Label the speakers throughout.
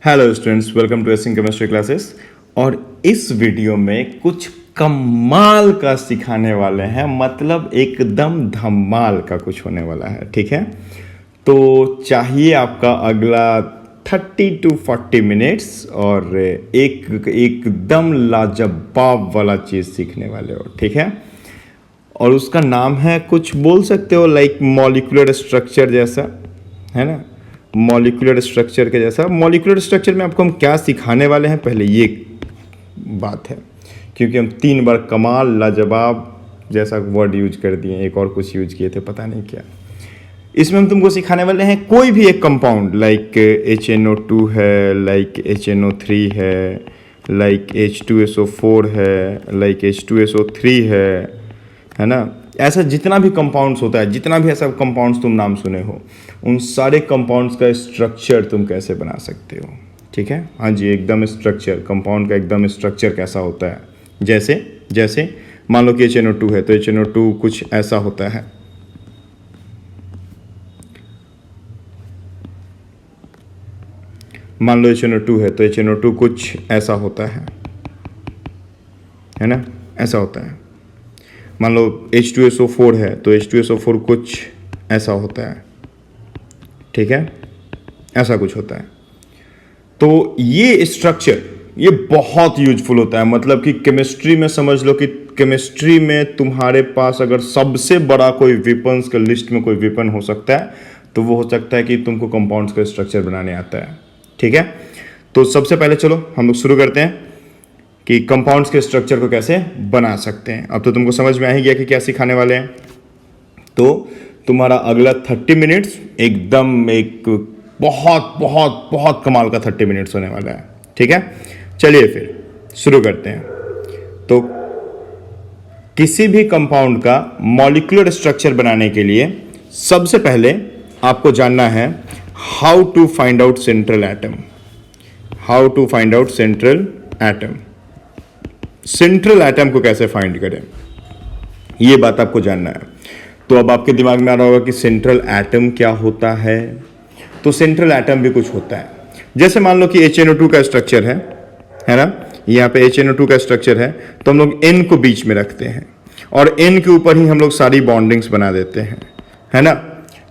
Speaker 1: Hello students, welcome to acing chemistry classes. और इस video में कुछ कमाल का सिखाने वाले हैं, मतलब एकदम धमाल का कुछ होने वाला है। ठीक है, तो चाहिए आपका अगला 30 to 40 मिनट्स और एकदम लाजवाब वाला चीज़ सीखने वाले हो। ठीक है, और उसका नाम है, कुछ बोल सकते हो लाइक मॉलिक्यूलर स्ट्रक्चर जैसा, है ना। मॉलिक्यूलर स्ट्रक्चर के जैसा। मॉलिक्यूलर स्ट्रक्चर में आपको हम क्या सिखाने वाले हैं, पहले ये बात है, क्योंकि हम 3 बार कमाल लाजवाब जैसा वर्ड यूज कर दिए, एक और कुछ यूज किए थे, पता नहीं क्या। इसमें हम तुमको सिखाने वाले हैं कोई भी एक कंपाउंड, लाइक HNO2 है, लाइक HNO3 है, लाइक H2SO4 है, लाइक H2SO3 है ना। ऐसा जितना भी कंपाउंड्स होता है, जितना भी ऐसा कंपाउंड्स तुम नाम सुने हो, उन सारे कंपाउंड्स का स्ट्रक्चर तुम कैसे बना सकते हो। ठीक है, हाँ जी, एकदम स्ट्रक्चर, कंपाउंड का एकदम स्ट्रक्चर कैसा होता है। जैसे जैसे मान लो कि HNO2 है, तो HNO2 कुछ ऐसा होता है। मान लो HNO2 है, तो HNO2 कुछ ऐसा होता है ना, ऐसा होता है। मान लो H2SO4 है, तो H2SO4 कुछ ऐसा होता है। ठीक है, ऐसा कुछ होता है। तो ये स्ट्रक्चर ये बहुत यूजफुल होता है, मतलब कि केमिस्ट्री में समझ लो कि केमिस्ट्री में तुम्हारे पास अगर सबसे बड़ा कोई वेपन्स का लिस्ट में कोई वेपन हो सकता है, तो वो हो सकता है कि तुमको कंपाउंड्स का स्ट्रक्चर बनाने आता है। ठीक है, तो सबसे पहले चलो हम लोग शुरू करते हैं कि कंपाउंड्स के स्ट्रक्चर को कैसे बना सकते हैं। अब तो तुमको समझ में आ ही गया कि क्या सिखाने वाले हैं। तो तुम्हारा अगला 30 मिनट्स एकदम एक बहुत बहुत बहुत कमाल का 30 मिनट्स होने वाला है। ठीक है, चलिए फिर शुरू करते हैं। तो किसी भी कंपाउंड का मॉलिक्यूलर स्ट्रक्चर बनाने के लिए सबसे पहले आपको जानना है how to find out central atom. How to find out central atom. Central atom को कैसे फाइंड करें, ये बात आपको जानना है। तो अब आपके दिमाग में आ रहा होगा कि सेंट्रल एटम क्या होता है। तो सेंट्रल एटम भी कुछ होता है। जैसे मान लो कि HNO2 का स्ट्रक्चर है ना, यहाँ पे HNO2 का स्ट्रक्चर है, तो हम लोग N को बीच में रखते हैं और N के ऊपर ही हम लोग सारी बॉन्डिंग्स बना देते हैं, है ना।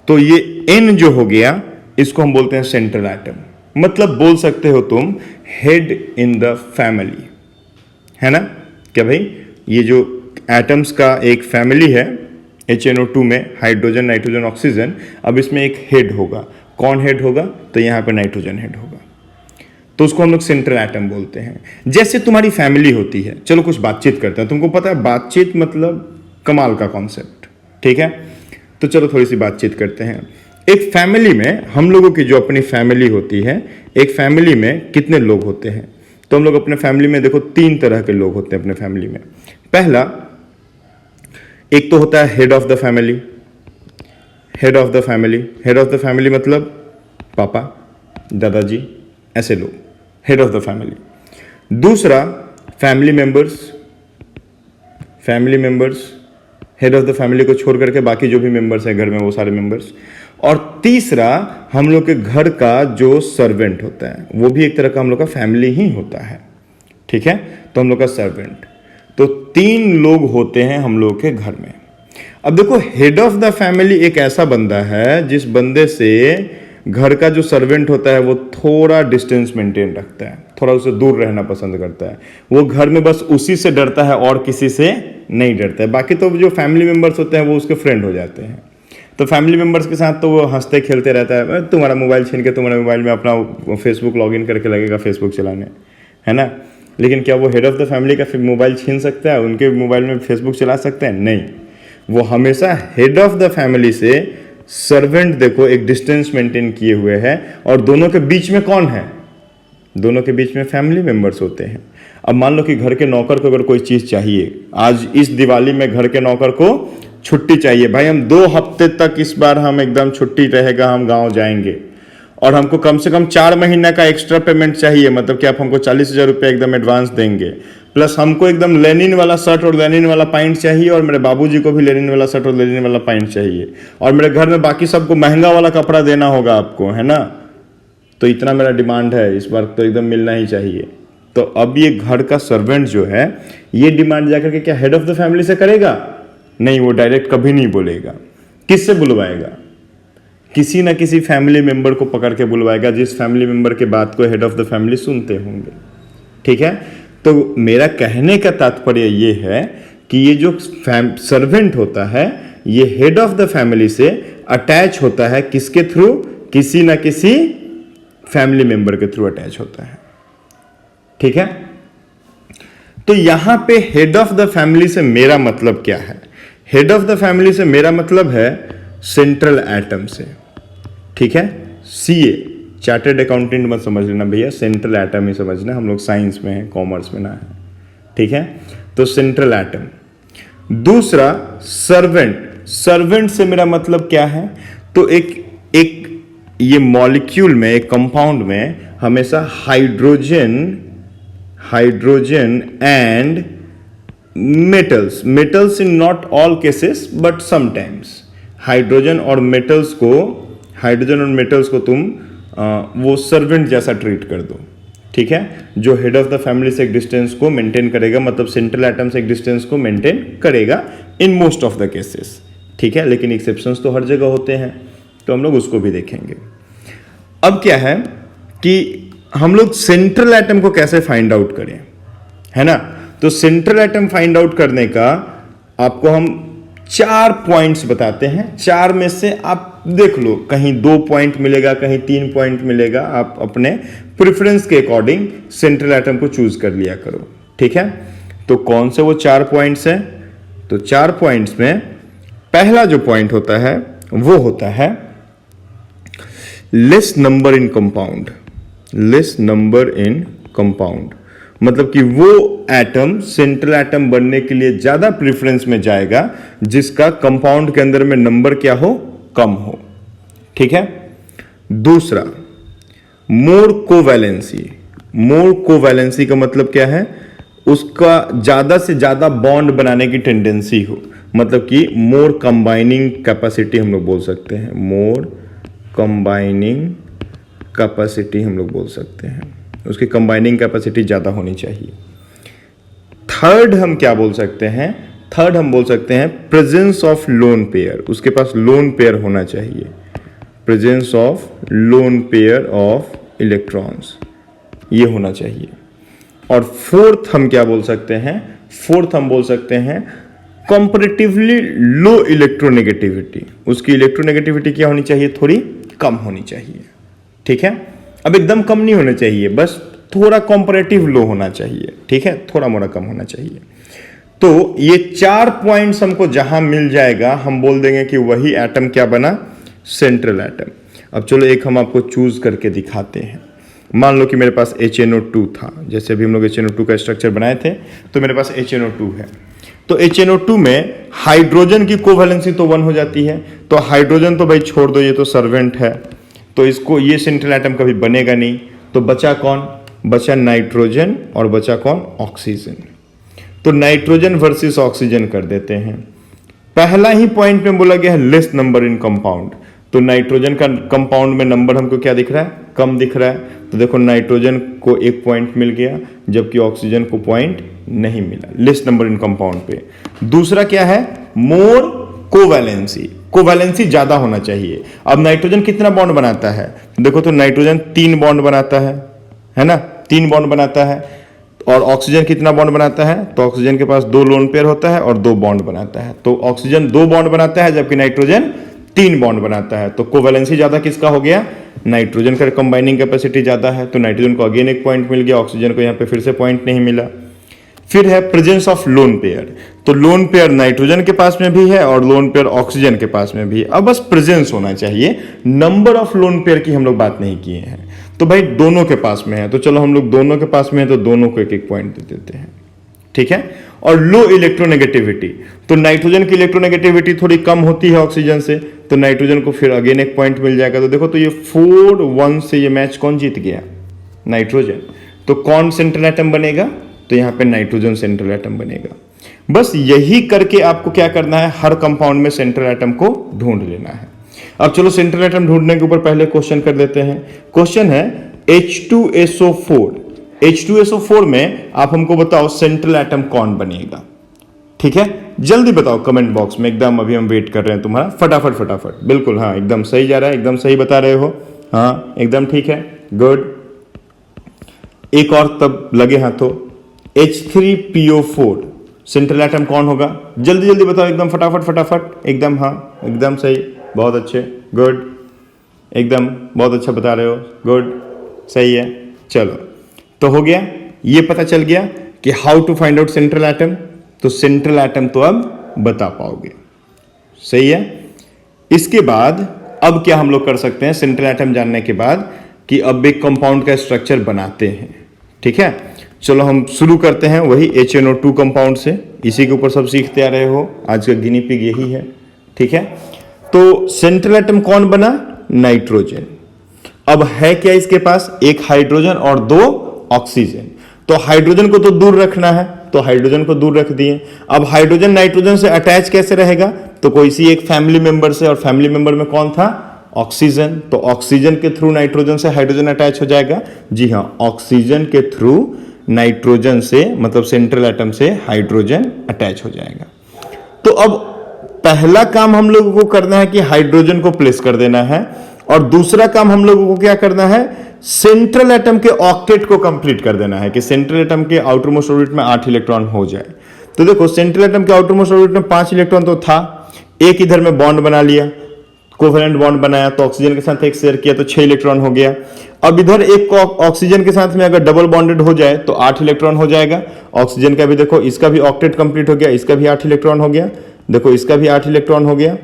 Speaker 1: तो ये N जो हो गया, इसको हम बोलते हैं सेंट्रल एटम। मतलब बोल सकते हो तुम हेड इन द फैमिली, है ना। क्या भाई, ये जो एटम्स का एक फैमिली है HNO2 में, हाइड्रोजन नाइट्रोजन ऑक्सीजन, अब इसमें एक हेड होगा। कौन हेड होगा, तो यहाँ पे नाइट्रोजन हेड होगा, तो उसको हम लोग सेंट्रल एटम बोलते हैं। जैसे तुम्हारी फैमिली होती है, चलो कुछ बातचीत करते हैं। तुमको पता है बातचीत मतलब कमाल का कॉन्सेप्ट। ठीक है, तो चलो थोड़ी सी बातचीत करते हैं। एक फैमिली में हम लोगों की जो अपनी फैमिली होती है, एक फैमिली में कितने लोग होते हैं, तो हम लोग अपने फैमिली में देखो 3 तरह के लोग होते हैं अपने फैमिली में। पहला, एक तो होता है head of the family. Head of the family, head of the family मतलब पापा, दादाजी, ऐसे लोग हेड ऑफ द फैमिली। दूसरा, family members. Family members, head of the family को छोड़ करके बाकी जो भी मेंबर्स हैं घर में, वो सारे मेंबर्स। और तीसरा, हम लोग के घर का जो सर्वेंट होता है, वो भी एक तरह का हम लोग का फैमिली ही होता है। ठीक है, तो हम लोग का सर्वेंट। तो 3 लोग होते हैं हम लोग के घर में। अब देखो, हेड ऑफ द फैमिली एक ऐसा बंदा है जिस बंदे से घर का जो सर्वेंट होता है वो थोड़ा डिस्टेंस मेंटेन रखता है, थोड़ा उससे दूर रहना पसंद करता है। वो घर में बस उसी से डरता है और किसी से नहीं डरता है। बाकी तो जो फैमिली मेंबर्स होते हैं वो उसके फ्रेंड हो जाते हैं। तो फैमिली मेंबर्स के साथ तो वो हंसते खेलते रहता है। तुम्हारा मोबाइल छीन के तुम्हारे मोबाइल में अपना फेसबुक लॉगिन करके लगेगा फेसबुक चलाने, है ना। लेकिन क्या वो हेड ऑफ द फैमिली का मोबाइल छीन सकता है, उनके मोबाइल में फेसबुक चला सकते हैं? नहीं, वो हमेशा हेड ऑफ द फैमिली से सर्वेंट देखो एक डिस्टेंस मेंटेन किए हुए है। और दोनों के बीच में कौन है, दोनों के बीच में फैमिली मेंबर्स होते हैं। अब मान लो कि घर के नौकर को अगर कोई चीज़ चाहिए, आज इस दिवाली में घर के नौकर को छुट्टी चाहिए, भाई हम 2 हफ्ते तक इस बार हम एकदम छुट्टी रहेगा, हम गांव जाएंगे, और हमको कम से कम 4 महीने का एक्स्ट्रा पेमेंट चाहिए, मतलब कि आप हमको 40,000 रुपये एकदम एडवांस देंगे, प्लस हमको एकदम लेनिन वाला शर्ट और लेनिन वाला पैंट चाहिए, और मेरे बाबूजी को भी लेनिन वाला शर्ट और लेनिन वाला पैंट चाहिए, और मेरे घर में बाकी सबको महंगा वाला कपड़ा देना होगा आपको, है ना। तो इतना मेरा डिमांड है, इस बार तो एकदम मिलना ही चाहिए। तो अब ये घर का सर्वेंट जो है ये डिमांड जाकर के क्या हेड ऑफ द फैमिली से करेगा? नहीं, वो डायरेक्ट कभी नहीं बोलेगा। किससे बुलवाएगा? किसी ना किसी फैमिली मेंबर को पकड़ के बुलवाएगा, जिस फैमिली मेंबर के बात को हेड ऑफ द फैमिली सुनते होंगे। ठीक है, तो मेरा कहने का तात्पर्य ये है कि ये जो सर्वेंट होता है ये हेड ऑफ द फैमिली से अटैच होता है। किसके थ्रू? किसी ना किसी फैमिली मेंबर के थ्रू अटैच होता है। ठीक है, तो यहां पे हेड ऑफ द फैमिली से मेरा मतलब क्या है? हेड ऑफ द फैमिली से मेरा मतलब है सेंट्रल एटम से। ठीक है, सीए चार्टर्ड अकाउंटेंट मत समझ लेना भैया, सेंट्रल एटम ही समझना, हम लोग साइंस में है, कॉमर्स में ना है। ठीक है, तो सेंट्रल एटम। दूसरा सर्वेंट। सर्वेंट से मेरा मतलब क्या है? तो एक ये मॉलिक्यूल में, एक कंपाउंड में हमेशा hydrogen and metals in not all cases but sometimes, hydrogen और मेटल्स को तुम वो सर्वेंट जैसा ट्रीट कर दो। ठीक है, जो हेड ऑफ द फैमिली से एक डिस्टेंस को मेंटेन करेगा, मतलब सेंट्रल एटम से एक डिस्टेंस को मेंटेन करेगा in most of the cases. ठीक है, लेकिन एक्सेप्शंस तो हर जगह होते हैं, तो हम लोग उसको भी देखेंगे। अब क्या है कि हम लोग सेंट्रल एटम को कैसे फाइंड आउट करें, है ना? तो सेंट्रल एटम फाइंड आउट करने का आपको हम 4 पॉइंट्स बताते हैं। 4 में से आप देख लो, कहीं 2 पॉइंट मिलेगा, कहीं 3 पॉइंट मिलेगा। आप अपने प्रेफरेंस के अकॉर्डिंग सेंट्रल एटम को चूज कर लिया करो। ठीक है, तो कौन से वो 4 पॉइंट्स हैं? तो 4 पॉइंट्स में पहला जो पॉइंट होता है वो होता है less number in compound. Less number in compound मतलब कि वो एटम सेंट्रल एटम बनने के लिए ज्यादा प्रेफरेंस में जाएगा जिसका कंपाउंड के अंदर में नंबर क्या हो? कम हो। ठीक है, दूसरा मोर कोवैलेंसी। मोर कोवैलेंसी का मतलब क्या है? उसका ज्यादा से ज्यादा बॉन्ड बनाने की टेंडेंसी हो, मतलब कि मोर कंबाइनिंग कैपेसिटी हम लोग बोल सकते हैं। मोर कंबाइनिंग कैपेसिटी हम लोग बोल सकते हैं, उसकी कंबाइनिंग कैपेसिटी ज़्यादा होनी चाहिए। थर्ड हम क्या बोल सकते हैं? थर्ड हम बोल सकते हैं प्रेजेंस ऑफ लोन पेयर। उसके पास लोन पेयर होना चाहिए, presence of lone pair of electrons, ये होना चाहिए। और फोर्थ हम क्या बोल सकते हैं? फोर्थ हम बोल सकते हैं कंपैरेटिवली लो इलेक्ट्रोनेगेटिविटी। उसकी इलेक्ट्रोनेगेटिविटी क्या होनी चाहिए? थोड़ी कम होनी चाहिए। ठीक है, अब एकदम कम नहीं होना चाहिए, बस थोड़ा कंपैरेटिव लो होना चाहिए। ठीक है, थोड़ा मोड़ा कम होना चाहिए। तो ये 4 पॉइंट्स हमको जहां मिल जाएगा हम बोल देंगे कि वही एटम क्या बना? Central atom. अब चलो एक हम आपको चूज करके दिखाते हैं। मान लो कि मेरे पास HNO2 था, जैसे अभी हम लोग HNO2 का स्ट्रक्चर बनाए थे, तो मेरे पास HNO2 है। तो HNO2 में हाइड्रोजन की कोवैलेंसी तो 1 हो जाती है, तो हाइड्रोजन तो भाई छोड़ दो, ये तो सर्वेंट है, तो इसको ये सेंट्रल एटम कभी बनेगा नहीं। तो बचा कौन? बचा नाइट्रोजन और बचा कौन? ऑक्सीजन। तो नाइट्रोजन वर्सेस ऑक्सीजन कर देते हैं। पहला ही पॉइंट में बोला गया है लेस नंबर इन कंपाउंड, तो नाइट्रोजन का कंपाउंड में नंबर हमको क्या दिख रहा है? कम दिख रहा है। तो देखो नाइट्रोजन को 1 पॉइंट मिल गया, जबकि ऑक्सीजन को पॉइंट नहीं मिला, लेस नंबर इन कंपाउंड पे। दूसरा क्या है? मोर कोवैलेंसी। कोवैलेंसी ज्यादा होना चाहिए। अब नाइट्रोजन कितना बॉन्ड बनाता है? देखो तो नाइट्रोजन 3 बॉन्ड बनाता है ना? 3 बॉन्ड बनाता है। और ऑक्सीजन कितना बॉन्ड बनाता है? तो ऑक्सीजन के पास 2 लोन पेयर होता है और 2 बॉन्ड बनाता है। तो ऑक्सीजन 2 बॉन्ड बनाता है जबकि नाइट्रोजन 3 बॉन्ड बनाता है। तो कोवैलेंसी ज्यादा किसका हो गया? नाइट्रोजन का कंबाइनिंग कैपेसिटी ज्यादा है, तो नाइट्रोजन को अगेन 1 पॉइंट मिल गया, ऑक्सीजन को यहाँ पे फिर से पॉइंट नहीं मिला। फिर है प्रेजेंस ऑफ लोन पेयर। तो लोन पेयर नाइट्रोजन के पास में भी है और लोन पेयर ऑक्सीजन के पास में भी है। अब बस प्रेजेंस होना चाहिए, नंबर ऑफ लोन पेयर की हम लोग बात नहीं किए हैं। तो भाई दोनों के पास में है, तो चलो हम लोग दोनों के पास में है तो दोनों को 1-1 पॉइंट दे देते हैं। ठीक है, और लो इलेक्ट्रोनेगेटिविटी, तो नाइट्रोजन की इलेक्ट्रोनेगेटिविटी थोड़ी कम होती है ऑक्सीजन से, तो नाइट्रोजन को फिर अगेन 1 पॉइंट मिल जाएगा। तो देखो तो ये 4-1 से ये मैच कौन जीत गया? नाइट्रोजन। तो कौन सेंट्रल एटम बनेगा? तो यहाँ पे नाइट्रोजन सेंट्रल एटम बनेगा। बस यही करके आपको क्या करना है? हर कंपाउंड में सेंट्रल एटम को ढूंढ लेना है। अब चलो सेंट्रल एटम ढूंढने के ऊपर पहले क्वेश्चन कर देते हैं। क्वेश्चन है H2SO4। H2SO4 में आप हमको बताओ सेंट्रल एटम कौन बनेगा। ठीक है, जल्दी बताओ कमेंट बॉक्स में, एकदम अभी हम वेट कर रहे हैं तुम्हारा। फटाफट फटाफट, बिल्कुल, हाँ एकदम सही जा रहा है, एकदम सही बता रहे हो, हाँ एकदम ठीक है, गुड। एक और तब लगे हाथों, H3PO4 सेंट्रल एटम कौन होगा? जल्दी जल्दी बताओ, एकदम फटाफट फटाफट, एकदम, हाँ एकदम सही, बहुत अच्छे, गुड, एकदम बहुत अच्छा बता रहे हो, गुड, सही है। चलो, तो हो गया, ये पता चल गया कि how to find out central atom. तो सेंट्रल एटम तो अब बता पाओगे, सही है। इसके बाद अब क्या हम लोग कर सकते हैं सेंट्रल एटम जानने के बाद, कि अब एक कंपाउंड का स्ट्रक्चर बनाते हैं। ठीक है, चलो हम शुरू करते हैं वही HNO2 कंपाउंड से। इसी के ऊपर सब सीखते आ रहे हो, आज का गिनी पिग यही है। ठीक है, तो सेंट्रल एटम कौन बना? नाइट्रोजन। अब है क्या इसके पास? एक हाइड्रोजन और 2 ऑक्सीजन। तो हाइड्रोजन को तो दूर रखना है, तो हाइड्रोजन को दूर रख दिए। अब हाइड्रोजन नाइट्रोजन से अटैच कैसे रहेगा? तो कोई सी एक फैमिली मेंबर से, और फैमिली मेंबर में कौन था? ऑक्सीजन। तो ऑक्सीजन के थ्रू नाइट्रोजन से हाइड्रोजन अटैच हो जाएगा। जी हाँ, ऑक्सीजन के थ्रू नाइट्रोजन से, मतलब सेंट्रल एटम से हाइड्रोजन अटैच हो जाएगा। तो अब पहला काम हम लोगों को करना है कि हाइड्रोजन को प्लेस कर देना है, और दूसरा काम हम लोगों को क्या करना है? सेंट्रल एटम के ऑक्टेट को कंप्लीट कर देना है, कि सेंट्रल एटम के आउटर मोस्ट ऑर्बिट में 8 इलेक्ट्रॉन हो जाए। तो देखो, सेंट्रल एटम के आउटर मोस्ट ऑर्बिट में 5 इलेक्ट्रॉन तो था, एक इधर में बॉन्ड बना लिया, कोवेलेंट बॉन्ड बनाया, तो ऑक्सीजन के साथ एक शेयर किया तो 6 इलेक्ट्रॉन हो गया। अब इधर एक ऑक्सीजन के साथ में अगर डबल बॉन्डेड हो जाए तो 8 इलेक्ट्रॉन हो जाएगा। ऑक्सीजन का भी देखो, इसका भी ऑक्टेट कंप्लीट हो गया, इसका भी 8 इलेक्ट्रॉन हो गया, देखो इसका भी 8 इलेक्ट्रॉन हो गया,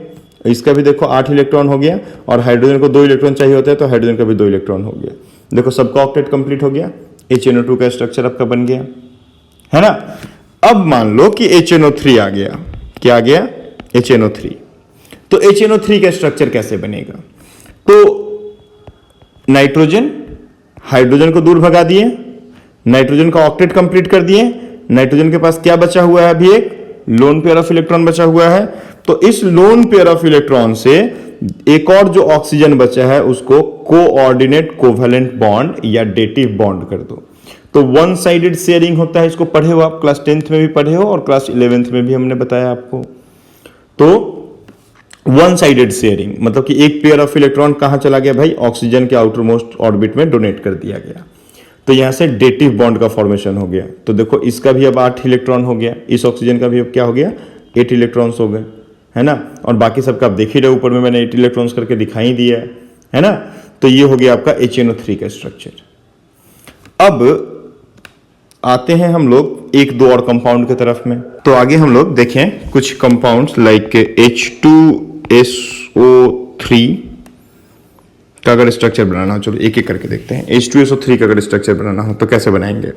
Speaker 1: इसका भी देखो 8 इलेक्ट्रॉन हो गया, और हाइड्रोजन को 2 इलेक्ट्रॉन चाहिए होता है तो हाइड्रोजन का भी 2 इलेक्ट्रॉन हो गया। देखो सबका ऑक्टेट कंप्लीट हो गया, HNO2 का स्ट्रक्चर आपका बन गया, है ना। अब मान लो कि HNO3 आ गया। क्या आ गया? HNO3। तो HNO3 का स्ट्रक्चर कैसे बनेगा? तो नाइट्रोजन, हाइड्रोजन को दूर भगा दिए, नाइट्रोजन का ऑक्टेट कंप्लीट कर दिए, नाइट्रोजन के पास क्या बचा हुआ है? अभी एक लोन पेयर ऑफ इलेक्ट्रॉन बचा हुआ है। तो इस लोन पेयर ऑफ इलेक्ट्रॉन से एक और जो ऑक्सीजन बचा है उसको कोऑर्डिनेट कोवेलेंट बॉन्ड या डेटिव बॉन्ड कर दो। तो वन साइडेड शेयरिंग होता है, इसको पढ़े हो आप, क्लास 10th में भी पढ़े हो और क्लास 11th में भी हमने बताया आपको। तो वन साइडेड शेयरिंग मतलब कि एक पेयर ऑफ इलेक्ट्रॉन कहां चला गया भाई? ऑक्सीजन के आउटर मोस्ट ऑर्बिट में डोनेट कर दिया गया। तो यहां से डेटिव बॉन्ड का फॉर्मेशन हो गया। तो देखो इसका भी अब 8 इलेक्ट्रॉन हो गया, इस ऑक्सीजन का भी अब क्या हो गया? 8 इलेक्ट्रॉन्स हो गए, है ना। और बाकी सबका आप देख ही रहे, ऊपर में मैंने 8 इलेक्ट्रॉन्स करके दिखाई दिया है ना। तो ये हो गया आपका HNO3 का स्ट्रक्चर। अब आते हैं हम लोग 1-2 और कंपाउंड की तरफ में। तो आगे हम लोग देखें कुछ कंपाउंड्स लाइक H2SO3 का अगर स्ट्रक्चर बनाना हो, चलो एक एक करके देखते हैं। H2SO3 का अगर स्ट्रक्चर बनाना हो तो कैसे बनाएंगे?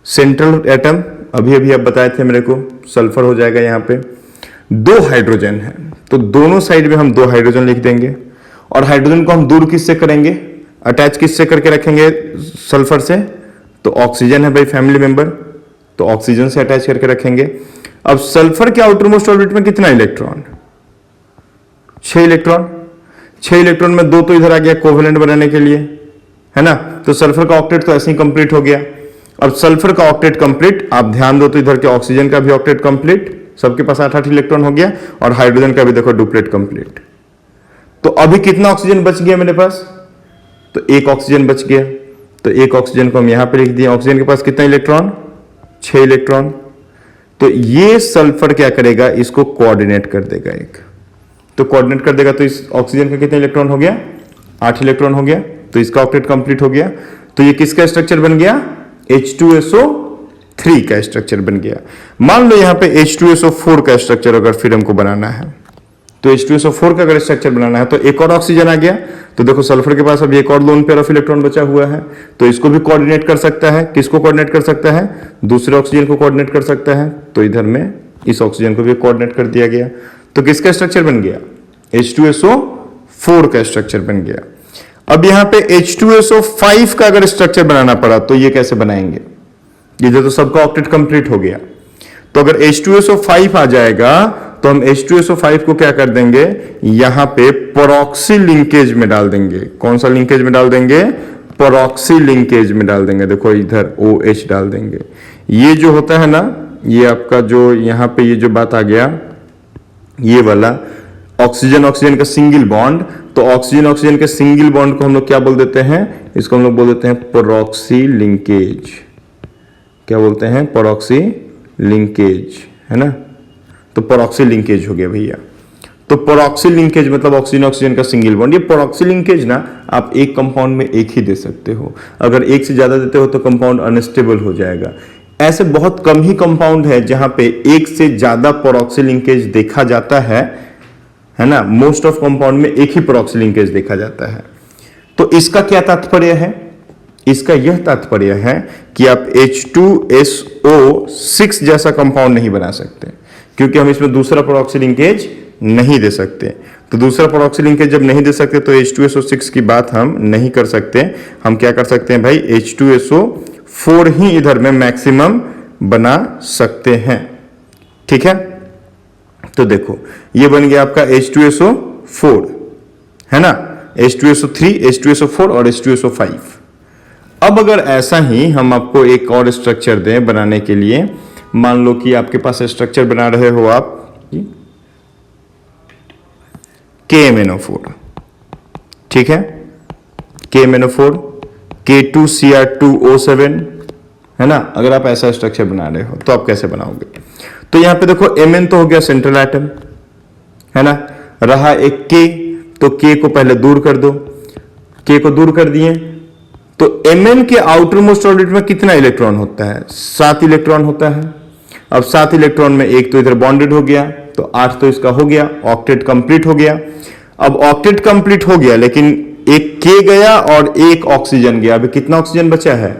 Speaker 1: सेंट्रल एटम अभी अभी आप बताए थे मेरे को, सल्फर हो जाएगा। यहाँ पे 2 हाइड्रोजन है, तो दोनों साइड में हम 2 हाइड्रोजन लिख देंगे, और हाइड्रोजन को हम दूर किससे करेंगे? अटैच किससे करके रखेंगे? सल्फर से। तो ऑक्सीजन है भाई फैमिली मेंबर, तो ऑक्सीजन से अटैच करके रखेंगे। अब सल्फर के आउटर मोस्ट ऑर्बिट में कितना इलेक्ट्रॉन? 6 इलेक्ट्रॉन। 6 इलेक्ट्रॉन में 2 तो इधर आ गया कोवेलेंट बनाने के लिए, है ना। तो सल्फर का ऑक्टेट तो ऐसे ही कंप्लीट हो गया। अब सल्फर का ऑक्टेट कंप्लीट, आप ध्यान दो तो इधर के ऑक्सीजन का भी ऑक्टेट कंप्लीट, सबके पास 8-8 इलेक्ट्रॉन हो गया, और हाइड्रोजन का भी देखो डुप्लेट कंप्लीट। तो अभी कितना ऑक्सीजन बच गया मेरे पास? तो 1 ऑक्सीजन बच गया। तो 1 ऑक्सीजन को हम यहां पे लिख दिए। ऑक्सीजन के पास कितना इलेक्ट्रॉन? 6 इलेक्ट्रॉन। तो ये सल्फर क्या करेगा? इसको कोऑर्डिनेट कर देगा एक। तो कोऑर्डिनेट कर देगा तो इस ऑक्सीजन का कितना इलेक्ट्रॉन हो गया? 8 इलेक्ट्रॉन हो गया। तो इसका ऑक्टेट कंप्लीट हो गया। तो ये किसका स्ट्रक्चर बन गया? H2SO3 का स्ट्रक्चर बन गया। मान लो यहां पे H2SO4 का स्ट्रक्चर अगर फिर हमको बनाना है, तो H2SO4 का अगर स्ट्रक्चर बनाना है तो एक और ऑक्सीजन आ गया। तो देखो सल्फर के पास अब एक और लोन पेयर ऑफ इलेक्ट्रॉन बचा हुआ है, तो इसको भी कोऑर्डिनेट कर सकता है। किसको कोऑर्डिनेट कर सकता है? दूसरे ऑक्सीजन को कोऑर्डिनेट कर सकता है। तो इधर में इस ऑक्सीजन को भी कोऑर्डिनेट कर दिया गया। तो किसका स्ट्रक्चर बन गया? H2SO4 का स्ट्रक्चर बन गया। अब यहां पे H2SO5 का अगर स्ट्रक्चर बनाना पड़ा तो ये कैसे बनाएंगे? इधर तो सबका ऑक्टेट कंप्लीट हो गया। तो अगर H2SO5 आ जाएगा तो हम H2SO5 को क्या कर देंगे, यहां पे परऑक्सी लिंकेज में डाल देंगे। कौन सा लिंकेज में डाल देंगे, परऑक्सी लिंकेज में डाल देंगे। देखो इधर OH डाल देंगे। ये जो होता है ना, ये आपका जो यहां पे ये जो बात आ गया, ये वाला ऑक्सीजन ऑक्सीजन का सिंगल बॉन्ड, तो ऑक्सीजन ऑक्सीजन के सिंगल बॉन्ड को हम लोग क्या बोल देते हैं, इसको हम लोग बोल देते हैं परऑक्सी लिंकेज। क्या बोलते हैं, परऑक्सी लिंकेज, है ना। तो परऑक्सी लिंकेज हो गया भैया। तो परऑक्सी लिंकेज मतलब ऑक्सीजन ऑक्सीजन का सिंगल बॉन्ड। ये परऑक्सी लिंकेज ना आप एक कंपाउंड में एक ही दे सकते हो, अगर एक से ज्यादा देते हो तो कंपाउंड अनस्टेबल हो जाएगा। ऐसे बहुत कम ही कंपाउंड है जहां पे एक से ज्यादा परऑक्सी लिंकेज देखा जाता है ना। मोस्ट ऑफ कंपाउंड में एक ही परऑक्सी लिंकेज देखा जाता है। तो इसका क्या तात्पर्य है, इसका यह तात्पर्य है कि आप H2SO6 जैसा कंपाउंड नहीं बना सकते, क्योंकि हम इसमें दूसरा परऑक्सी लिंकेज नहीं दे सकते। तो दूसरा परऑक्सी लिंकेज जब नहीं दे सकते तो H2SO6 की बात हम नहीं कर सकते। हम क्या कर सकते हैं भाई, H2SO4 ही इधर में मैक्सिमम बना सकते हैं। ठीक है, तो देखो ये बन गया आपका H2SO4, है ना। H2SO3, H2SO4 और H2SO5। अब अगर ऐसा ही हम आपको एक और स्ट्रक्चर दें बनाने के लिए, मान लो कि आपके पास स्ट्रक्चर बना रहे हो आप KMnO4, ठीक है, KMnO4, K2Cr2O7, है ना। अगर आप ऐसा स्ट्रक्चर बना रहे हो तो आप कैसे बनाओगे, तो यहां पे देखो Mn तो हो गया सेंट्रल एटम, है ना। रहा एक K, तो K को पहले दूर कर दो। K को दूर कर दिए तो Mn के आउटर मोस्ट ऑर्बिट में कितना इलेक्ट्रॉन होता है, 7 इलेक्ट्रॉन होता है। अब 7 इलेक्ट्रॉन में एक तो इधर बॉन्डेड हो गया, तो 8 तो इसका हो गया, ऑक्टेट कंप्लीट हो गया। अब ऑक्टेट कंप्लीट हो गया, लेकिन एक K गया और एक ऑक्सीजन गया। अभी कितना ऑक्सीजन बचा है,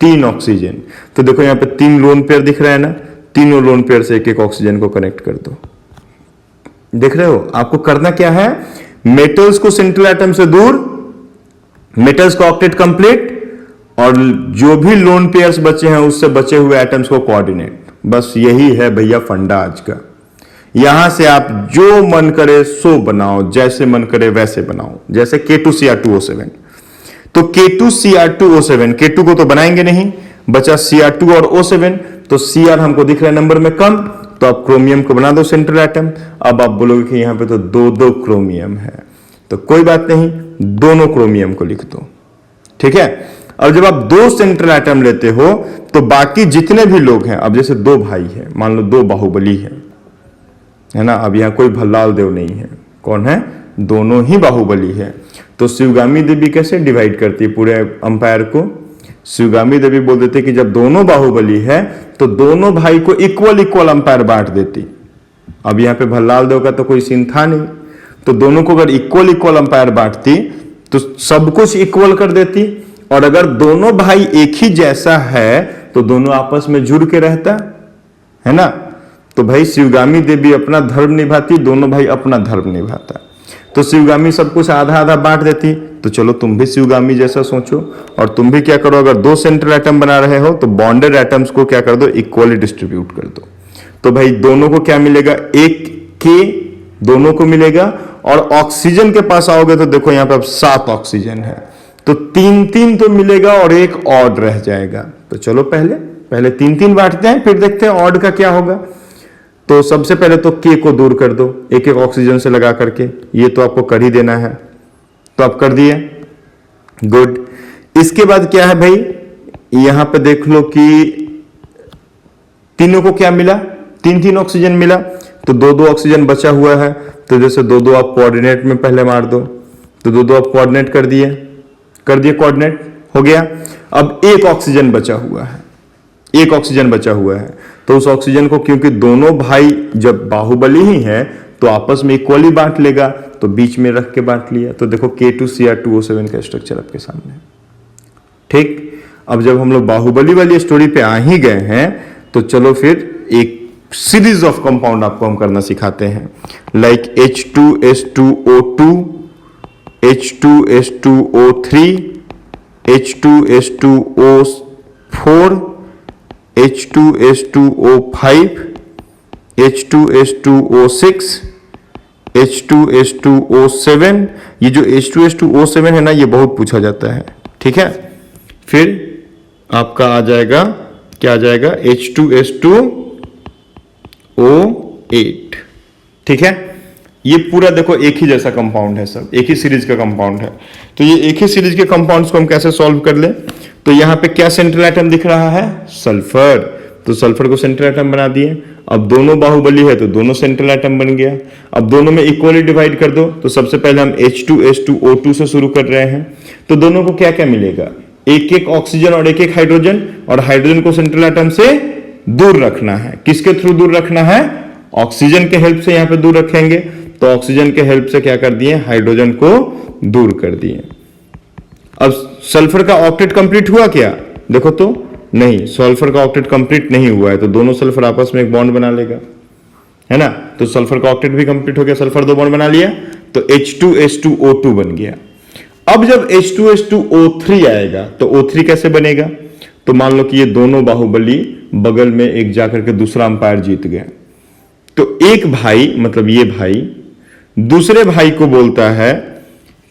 Speaker 1: 3 ऑक्सीजन। तो देखो यहां पे 3 लोन पेयर दिख रहा है ना, तीनों लोन पेयर से एक एक ऑक्सीजन को कनेक्ट कर दो। देख रहे हो, आपको करना क्या है, मेटल्स को सेंट्रल एटम से दूर, मेटल्स का ऑक्टेट कंप्लीट, और जो भी लोन पेयर्स बचे हैं उससे बचे हुए एटम्स को कोऑर्डिनेट। बस यही है भैया फंडा आज का। यहां से आप जो मन करे सो बनाओ, जैसे मन करे वैसे बनाओ। जैसे K2Cr2O7, तो K2Cr2O7, K2 को तो बनाएंगे नहीं, बचा Cr2 और O7, तो Cr हमको दिख रहा है नंबर में कम, तो आप क्रोमियम को बना दो सेंट्रल एटम। अब आप बोलोगे कि यहां पे तो 2 क्रोमियम है, तो कोई बात नहीं, दोनों क्रोमियम को लिख दो। ठीक है, अब जब आप 2 सेंट्रल एटम लेते हो तो बाकी जितने भी लोग हैं, अब जैसे 2 भाई हैं, मान लो 2 बाहुबली है ना। अब यहां कोई भल्लाल देव नहीं है, कौन है, दोनों ही बाहुबली है। तो शिवगामी देवी कैसे डिवाइड करती है पूरे अंपायर को, शिवगामी देवी बोल देते कि जब दोनों बाहुबली है तो दोनों भाई को इक्वल इक्वल अंपायर बांट देती। अब यहां पे भल्लाल देव का तो कोई सीन था नहीं, तो दोनों को अगर इक्वल इक्वल अंपायर बांटती तो सब कुछ इक्वल कर देती। और अगर दोनों भाई एक ही जैसा है तो दोनों आपस में जुड़ के रहता, है ना। तो भाई शिवगामी देवी अपना धर्म निभाती, दोनों भाई अपना धर्म निभाता। तो शिवगामी सब कुछ आधा आधा बांट देती। तो चलो तुम भी शिवगामी जैसा सोचो, और तुम भी क्या करो, अगर 2 सेंट्रल एटम बना रहे हो तो बॉन्डेड एटम्स को क्या कर दो, इक्वली डिस्ट्रीब्यूट कर दो। तो भाई दोनों को क्या मिलेगा, एक K दोनों को मिलेगा। और ऑक्सीजन के पास आओगे तो देखो यहां पे अब 7 ऑक्सीजन है, तो 3 तो मिलेगा और एक ऑड रह जाएगा। तो चलो पहले 3 बांटते हैं, फिर देखते हैं ऑड का क्या होगा। तो सबसे पहले तो K को दूर कर दो एक एक ऑक्सीजन से लगा करके, ये तो आपको कर ही देना है, तो आप कर दिए, गुड। इसके बाद क्या है भाई, यहां पे देख लो कि तीनों को क्या मिला, 3 ऑक्सीजन मिला, तो 2 ऑक्सीजन बचा हुआ है। तो जैसे 2 आप कोऑर्डिनेट में पहले मार दो, तो 2 आप कोऑर्डिनेट कर दिए कोऑर्डिनेट हो गया। अब एक ऑक्सीजन बचा हुआ है, एक ऑक्सीजन बचा हुआ है, तो उस ऑक्सीजन को क्योंकि दोनों भाई जब बाहुबली ही हैं तो आपस में इक्वली बांट लेगा, तो बीच में रख के बांट लिया। तो देखो K2Cr2O7 का स्ट्रक्चर आपके सामने। ठीक, अब जब हम लोग बाहुबली वाली स्टोरी पे आ ही गए हैं तो चलो फिर एक सीरीज ऑफ कंपाउंड आपको हम करना सिखाते हैं, like H2S2O2, H2S2O3, H2S2O4, H2S2O5, H2S2O6, H2S2O7, ये जो H2S2O7 है ना, ये बहुत पूछा जाता है, ठीक है। फिर आपका आ जाएगा, क्या आ जाएगा, H2S2O8, ठीक है। ये पूरा देखो एक ही जैसा कंपाउंड है, सब एक ही सीरीज का कंपाउंड है। तो ये एक ही सीरीज के कंपाउंड्स को हम कैसे सॉल्व कर ले, तो यहां पे क्या सेंट्रल एटम दिख रहा है, सल्फर, तो सल्फर को सेंट्रल एटम बना दिए। अब दोनों बाहुबली है तो दोनों सेंट्रल एटम बन गया। अब दोनों में इक्वली डिवाइड कर दो, तो सबसे पहले हम H2S2O2 से शुरू कर रहे हैं, तो दोनों को क्या क्या मिलेगा, एक एक ऑक्सीजन और एक एक हाइड्रोजन, और हाइड्रोजन को सेंट्रल एटम से दूर रखना है। किसके थ्रू दूर रखना है, ऑक्सीजन के हेल्प से यहां पे दूर रखेंगे। तो ऑक्सीजन के हेल्प से क्या कर दिए, हाइड्रोजन को दूर कर दिए। अब सल्फर का ऑक्टेट कंप्लीट हुआ क्या, देखो तो नहीं, सल्फर का ऑक्टेट कंप्लीट नहीं हुआ है, तो दोनों सल्फर आपस में एक बॉन्ड बना लेगा, है ना। तो सल्फर का ऑक्टेट भी कंप्लीट हो गया, सल्फर दो बॉन्ड बना लिया, तो H2S2O2 बन गया। अब जब H2S2O3 आएगा तो O3 कैसे बनेगा, तो मान लो कि ये दोनों बाहुबली बगल में एक जाकर के दूसरा अंपायर जीत गया, तो एक भाई, मतलब ये भाई दूसरे भाई को बोलता है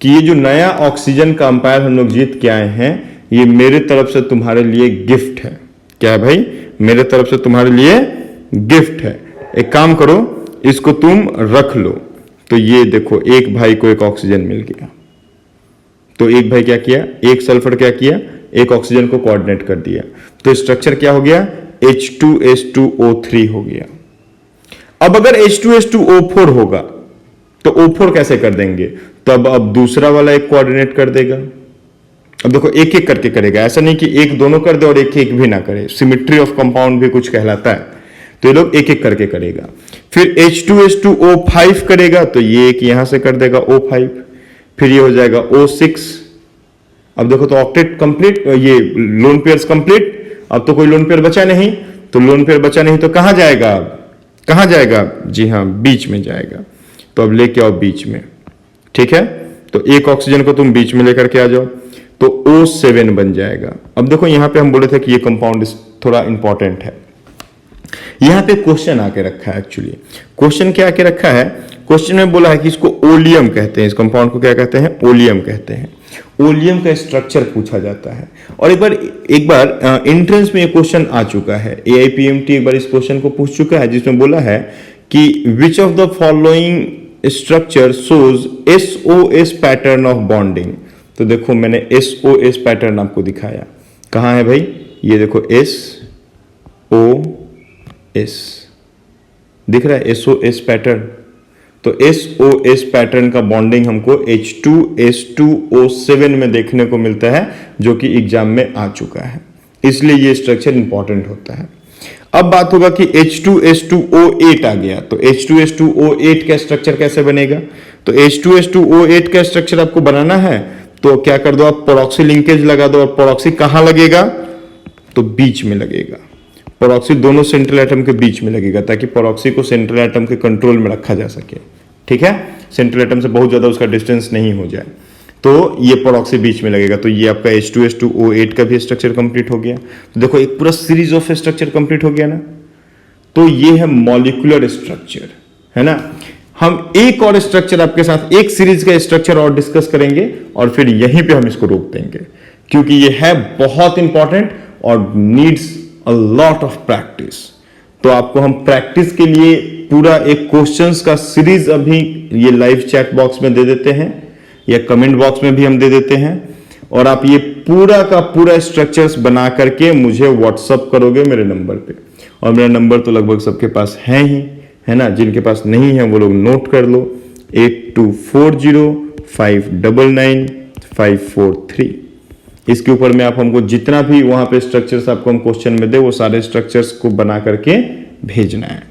Speaker 1: कि ये जो नया ऑक्सीजन का अंपायर हम लोग जीत के आए हैं, ये मेरे तरफ से तुम्हारे लिए गिफ्ट है। क्या है भाई, मेरे तरफ से तुम्हारे लिए गिफ्ट है, एक काम करो इसको तुम रख लो। तो ये देखो, एक भाई को एक ऑक्सीजन मिल गया, तो एक भाई क्या किया, एक सल्फर क्या किया, एक ऑक्सीजन को कोऑर्डिनेट कर दिया, तो स्ट्रक्चर क्या हो गया, H2S2O3 हो गया। अब अगर H2S2O4 होगा तो O4 कैसे कर देंगे, तो अब दूसरा वाला एक कोऑर्डिनेट कर देगा। अब देखो एक एक करके करेगा, ऐसा नहीं कि एक दोनों कर दे और एक एक भी ना करे, सिमेट्री ऑफ कंपाउंड भी कुछ कहलाता है, तो ये लोग एक एक करके करेगा। फिर H2S2O5 करेगा, तो ये एक यहां से कर देगा O5, फिर ये हो जाएगा O6। अब देखो तो ऑक्टेट कंप्लीट, ये लोन पेयर्स कंप्लीट। अब तो कोई लोन पेयर बचा नहीं, तो लोन पेयर बचा नहीं तो कहां जाएगा, कहां जाएगा, जी हां, बीच में जाएगा। तो अब लेके आओ बीच में, ठीक है। तो एक ऑक्सीजन को तुम बीच में लेकर के आ जाओ, तो O7 बन जाएगा। अब देखो यहां पे हम बोले थे कि ये कंपाउंड थोड़ा इंपॉर्टेंट है, यहां पे क्वेश्चन आके रखा है। एक्चुअली क्वेश्चन क्या आके रखा है, क्वेश्चन में बोला है कि इसको ओलियम कहते हैं, इस कंपाउंड को क्या कहते हैं, ओलियम कहते हैं। ओलियम का स्ट्रक्चर पूछा जाता है, और एक बार एंट्रेंस में ये क्वेश्चन आ चुका है, AIPMT एक बार इस क्वेश्चन को पूछ चुका है, जिसमें बोला है कि which of the following structure shows SOS pattern of bonding. तो देखो मैंने SOS पैटर्न आपको दिखाया, कहां है भाई, ये देखो SOS दिख रहा है, SOS पैटर्न। तो SOS पैटर्न का बॉन्डिंग हमको H2S2O7 में देखने को मिलता है, जो कि एग्जाम में आ चुका है, इसलिए ये स्ट्रक्चर इंपॉर्टेंट होता है। अब बात होगा कि H2S2O8 आ गया, तो H2S2O8 का स्ट्रक्चर कैसे बनेगा, तो H2S2O8 का स्ट्रक्चर आपको बनाना है, तो क्या कर दो आप, पेरोक्सी लिंकेज लगा दो, और पेरोक्सी कहां लगेगा, तो बीच में लगेगा। पेरोक्सी दोनों सेंट्रल एटम के बीच में लगेगा, ताकि पेरोक्सी को सेंट्रल एटम के कंट्रोल में रखा जा सके, ठीक है, सेंट्रल एटम से बहुत ज्यादा उसका डिस्टेंस नहीं हो जाए, तो ये पेरोक्सी बीच में लगेगा। तो ये आपका H2S2O8 का भी स्ट्रक्चर कंप्लीट हो गया। तो देखो एक पूरा सीरीज ऑफ स्ट्रक्चर कंप्लीट हो गया ना। तो ये है मॉलिक्यूलर स्ट्रक्चर, है ना। हम एक और स्ट्रक्चर आपके साथ, एक सीरीज का स्ट्रक्चर और डिस्कस करेंगे, और फिर यहीं पे हम इसको रोक देंगे, क्योंकि ये है बहुत इंपॉर्टेंट और needs a lot of practice. तो आपको हम प्रैक्टिस के लिए पूरा एक क्वेश्चंस का सीरीज अभी ये लाइव चैट बॉक्स में दे देते हैं, या कमेंट बॉक्स में भी हम दे देते हैं, और आप ये पूरा का पूरा स्ट्रक्चर्स बना करके मुझे व्हाट्सअप करोगे मेरे नंबर पे। और मेरा नंबर तो लगभग सबके पास है ही, है ना, जिनके पास नहीं है वो लोग नोट कर लो, 8240599543। इसके ऊपर में आप हमको जितना भी वहां पे स्ट्रक्चर्स आपको हम क्वेश्चन में दे, वो सारे स्ट्रक्चर्स को बना करके भेजना है,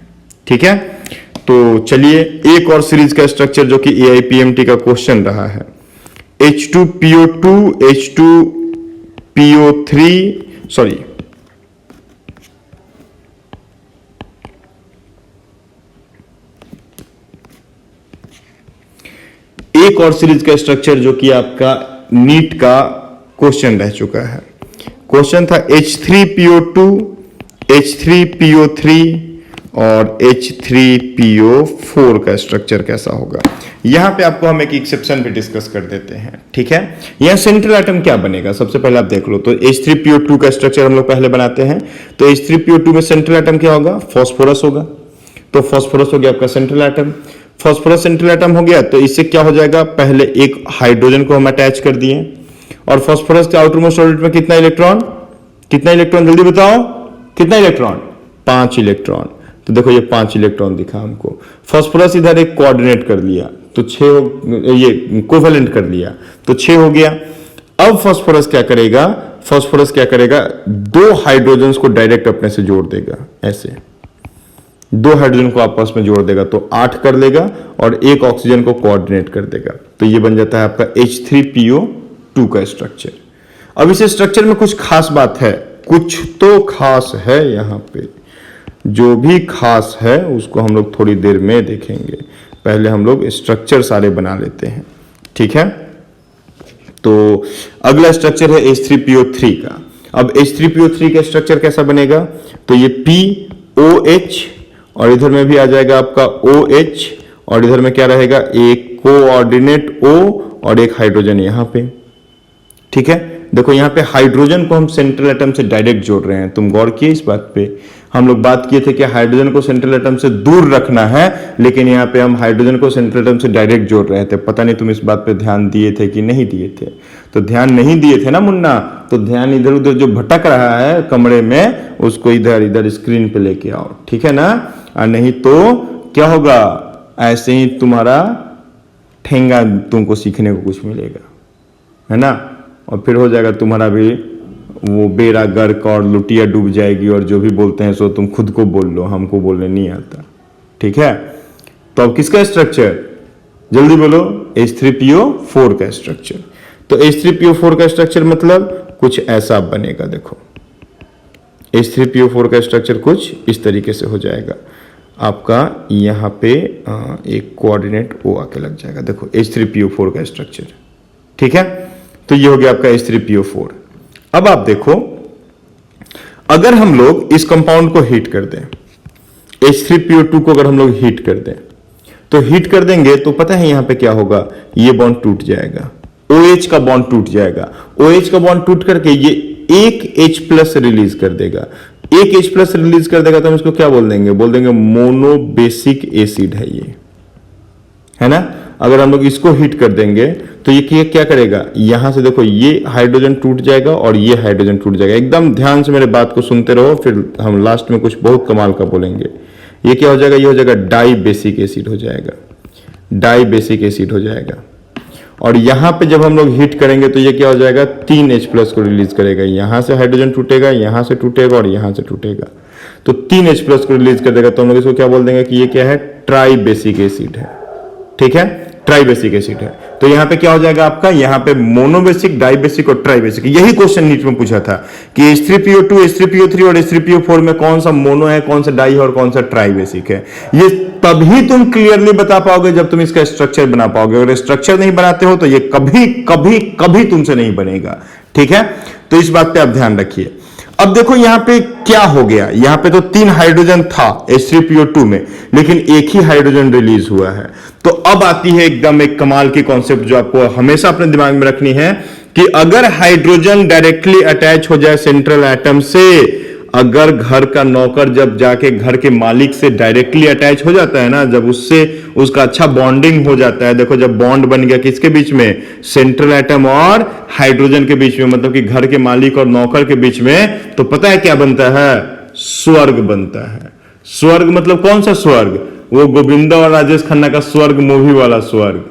Speaker 1: ठीक है। तो चलिए एक और सीरीज का स्ट्रक्चर जो कि AIPMT का क्वेश्चन रहा है, H2PO2 H2PO3 सॉरी एक और सीरीज का स्ट्रक्चर जो कि आपका नीट का क्वेश्चन रह चुका है। क्वेश्चन था H3PO2 H3PO3 और H3PO4 का स्ट्रक्चर कैसा होगा। यहां पे आपको हम एक एक्सेप्शन भी डिस्कस कर देते हैं, ठीक है। यहां सेंट्रल एटम क्या बनेगा, सबसे पहले आप देख लो। तो H3PO2 का स्ट्रक्चर हम लोग पहले बनाते हैं। तो H3PO2 में सेंट्रल एटम क्या होगा, फास्फोरस होगा। तो फास्फोरस हो गया आपका central atom. Phosphorus central atom हो गया, तो इससे क्या हो जाएगा, पहले एक हाइड्रोजन को हम अटैच कर दिए, और फास्फोरस के आउटर मोस्ट ऑर्बिट में कितना इलेक्ट्रॉन, जल्दी बताओ, कितना इलेक्ट्रॉन, 5 इलेक्ट्रॉन। तो देखो ये 5 इलेक्ट्रॉन दिखा हमको। फास्फोरस इधर एक कोऑर्डिनेट कर लिया, तो 6 ये कोवेलेंट कर लिया, तो 6 हो गया। अब फास्फोरस क्या करेगा, 2 हाइड्रोजन को डायरेक्ट अपने से जोड़ देगा, ऐसे 2 हाइड्रोजन को आपस में जोड़ देगा, तो 8 कर लेगा, और एक ऑक्सीजन को कोऑर्डिनेट कर देगा। तो ये बन जाता है आपका H3PO2 का स्ट्रक्चर। अब इस स्ट्रक्चर में कुछ खास बात है, कुछ तो खास है यहाँ पे। जो भी खास है उसको हम लोग थोड़ी देर में देखेंगे, पहले हम लोग स्ट्रक्चर सारे बना लेते हैं, ठीक है। तो अगला स्ट्रक्चर है H3PO3 का। अब H3PO3 का स्ट्रक्चर कैसा बनेगा, तो ये POH, और इधर में भी आ जाएगा आपका OH, और इधर में क्या रहेगा, एक कोऑर्डिनेट O और एक हाइड्रोजन यहां पे, ठीक है। देखो यहां पे हाइड्रोजन को हम सेंट्रल एटम से डायरेक्ट जोड़ रहे हैं, तुम गौर किए इस बात पे। हम लोग बात किए थे कि हाइड्रोजन को सेंट्रल एटम से दूर रखना है, लेकिन यहाँ पे हम हाइड्रोजन को सेंट्रल एटम से डायरेक्ट जोड़ रहे थे। पता नहीं तुम इस बात पे ध्यान दिए थे कि नहीं दिए थे। तो ध्यान नहीं दिए थे ना मुन्ना, तो ध्यान इधर उधर जो भटक रहा है कमरे में, उसको इधर इधर स्क्रीन पे लेके आओ, ठीक है ना। और नहीं तो क्या होगा, ऐसे ही तुम्हारा ठेंगा तुमको सीखने को कुछ मिलेगा, है ना। और फिर हो जाएगा तुम्हारा भी वो बेड़ा गर्क और लुटिया डूब जाएगी, और जो भी बोलते हैं सो तुम खुद को बोल लो, हमको बोलने नहीं आता, ठीक है। तो अब किसका स्ट्रक्चर, जल्दी बोलो, H3PO4 का स्ट्रक्चर। तो H3PO4 का स्ट्रक्चर मतलब कुछ ऐसा बनेगा। देखो H3PO4 का स्ट्रक्चर कुछ इस तरीके से हो जाएगा आपका। यहां पे एक कोऑर्डिनेट O आके लग जाएगा। देखो H3PO4 का स्ट्रक्चर, ठीक है। तो ये हो गया आपका H3PO4। अब आप देखो, अगर हम लोग इस कंपाउंड को हीट कर दें, H3PO2 को अगर हम लोग हीट कर दें, तो हीट कर देंगे तो पता है यहां पे क्या होगा, ये बॉन्ड टूट जाएगा, OH का बॉन्ड टूट जाएगा। OH का बॉन्ड टूट करके ये एक H+ रिलीज कर देगा। एक H+ रिलीज कर देगा तो हम इसको क्या बोल देंगे, मोनोबेसिक एसिड है ये, है ना। अगर हम लोग इसको हीट कर देंगे तो ये क्या करेगा, यहां से देखो ये हाइड्रोजन टूट जाएगा और ये हाइड्रोजन टूट जाएगा। एकदम ध्यान से मेरे बात को सुनते रहो, फिर हम लास्ट में कुछ बहुत कमाल का बोलेंगे। ये क्या हो जाएगा, ये हो जाएगा डाइबेसिक एसिड हो जाएगा, डाइबेसिक एसिड हो जाएगा। और यहां पे जब हम लोग हीट करेंगे तो ये क्या हो जाएगा, 3 H+ को रिलीज करेगा। यहां से हाइड्रोजन टूटेगा, यहां से टूटेगा और यहां से टूटेगा, तो 3 H+ को रिलीज कर देगा। तो हम लोग इसको क्या बोल देंगे कि ये क्या है, ट्राइबेसिक एसिड है, ठीक है, ट्राइबेसिक एसिड है। तो यहां पे क्या हो जाएगा आपका, यहां पे मोनोबेसिक, डाइबेसिक और ट्राइबेसिक। यही क्वेश्चन नीट में पूछा था कि H3PO2, H3PO3 और H3PO4 में कौन सा मोनो है, कौन सा डाई है और कौन सा ट्राइबेसिक है। ये तभी तुम क्लियरली बता पाओगे जब तुम इसका स्ट्रक्चर बना पाओगे। अगर स्ट्रक्चर नहीं बनाते हो तो ये कभी कभी कभी तुमसे नहीं बनेगा, ठीक है। तो इस बात पे आप ध्यान रखिए। अब देखो यहां पे क्या हो गया, यहां पे तो 3 हाइड्रोजन था H3PO2 में, लेकिन एक ही हाइड्रोजन रिलीज हुआ है। तो अब आती है एकदम एक कमाल की कॉन्सेप्ट जो आपको हमेशा अपने दिमाग में रखनी है कि अगर हाइड्रोजन डायरेक्टली अटैच हो जाए सेंट्रल एटम से, अगर घर का नौकर जब जाके घर के मालिक से डायरेक्टली अटैच हो जाता है ना, जब उससे उसका अच्छा बॉन्डिंग हो जाता है, देखो जब बॉन्ड बन गया किसके बीच में, सेंट्रल एटम और हाइड्रोजन के बीच में, मतलब कि घर के मालिक और नौकर के बीच में, तो पता है क्या बनता है, स्वर्ग बनता है। स्वर्ग मतलब कौन सा स्वर्ग, वो गोविंदा और राजेश खन्ना का स्वर्ग मूवी वाला स्वर्ग,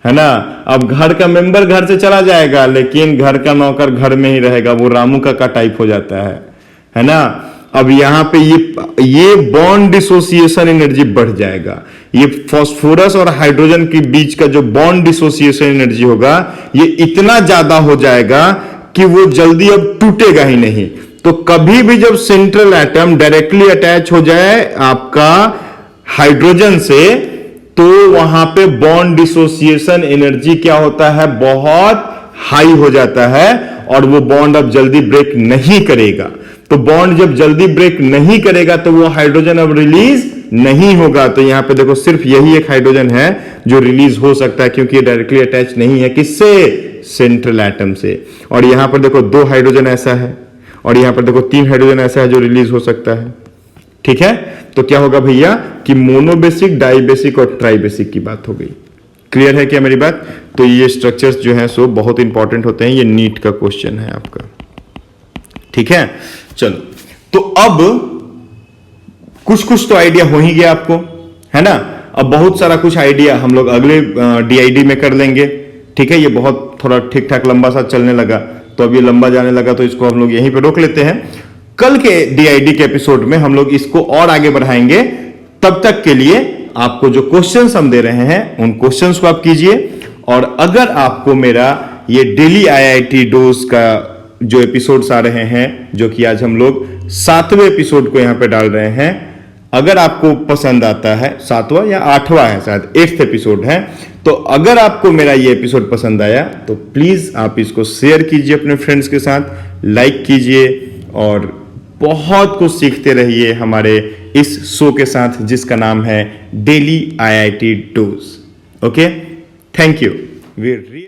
Speaker 1: है ना। अब घर का मेंबर घर से चला जाएगा, लेकिन घर का नौकर घर में ही रहेगा, वो रामू का टाइप हो जाता है ना। अब यहां पे ये बॉन्ड डिसोसिएशन एनर्जी बढ़ जाएगा। ये फास्फोरस और हाइड्रोजन के बीच का जो बॉन्ड डिसोसिएशन एनर्जी होगा, ये इतना ज्यादा हो जाएगा कि वो जल्दी अब टूटेगा ही नहीं। तो कभी भी जब सेंट्रल एटम डायरेक्टली अटैच हो जाए आपका हाइड्रोजन से, तो वहां पे बॉन्ड डिसोसिएशन एनर्जी क्या होता है, बहुत हाई हो जाता है, और वो बॉन्ड अब जल्दी ब्रेक नहीं करेगा। तो बॉन्ड जब जल्दी ब्रेक नहीं करेगा तो वो हाइड्रोजन अब रिलीज नहीं होगा। तो यहां पे देखो सिर्फ यही एक हाइड्रोजन है जो रिलीज हो सकता है, क्योंकि ये डायरेक्टली अटैच नहीं है किससे, सेंट्रल एटम से। और यहां पर देखो 2 हाइड्रोजन ऐसा है, और यहां पर देखो 3 हाइड्रोजन ऐसा है जो रिलीज हो सकता है। ठीक है, तो क्या होगा भैया कि मोनोबेसिक, डाइबेसिक और ट्राइबेसिक की बात हो गई। क्लियर है क्या मेरी बात? तो ये स्ट्रक्चर्स जो हैं सो बहुत इंपॉर्टेंट होते हैं, ये नीट का क्वेश्चन है आपका। ठीक है, चलो तो अब कुछ तो आइडिया हो ही गया आपको, है ना। अब बहुत सारा कुछ आइडिया हम लोग अगले डीआईडी में कर लेंगे। ठीक है, ये बहुत थोड़ा ठीक ठाक लंबा सा चलने लगा, तो अब ये लंबा जाने लगा, तो इसको हम लोग यहीं पे रोक लेते हैं। कल के डीआईडी के एपिसोड में हम लोग इसको और आगे बढ़ाएंगे। तब तक के लिए आपको जो क्वेश्चंस हम दे रहे हैं उन क्वेश्चंस को आप कीजिए। और अगर आपको मेरा ये डेली आईआईटी डोज का जो एपिसोड्स आ रहे हैं, जो कि आज हम लोग 7वें एपिसोड को यहां पे डाल रहे हैं, अगर आपको पसंद आता है, 7वां या 8वां है शायद, 8th एपिसोड है, तो अगर आपको मेरा ये एपिसोड पसंद आया तो प्लीज आप इसको शेयर कीजिए अपने फ्रेंड्स के साथ, लाइक कीजिए और बहुत कुछ सीखते रहिए हमारे इस शो के साथ जिसका नाम है daily IIT dose. Okay, thank you.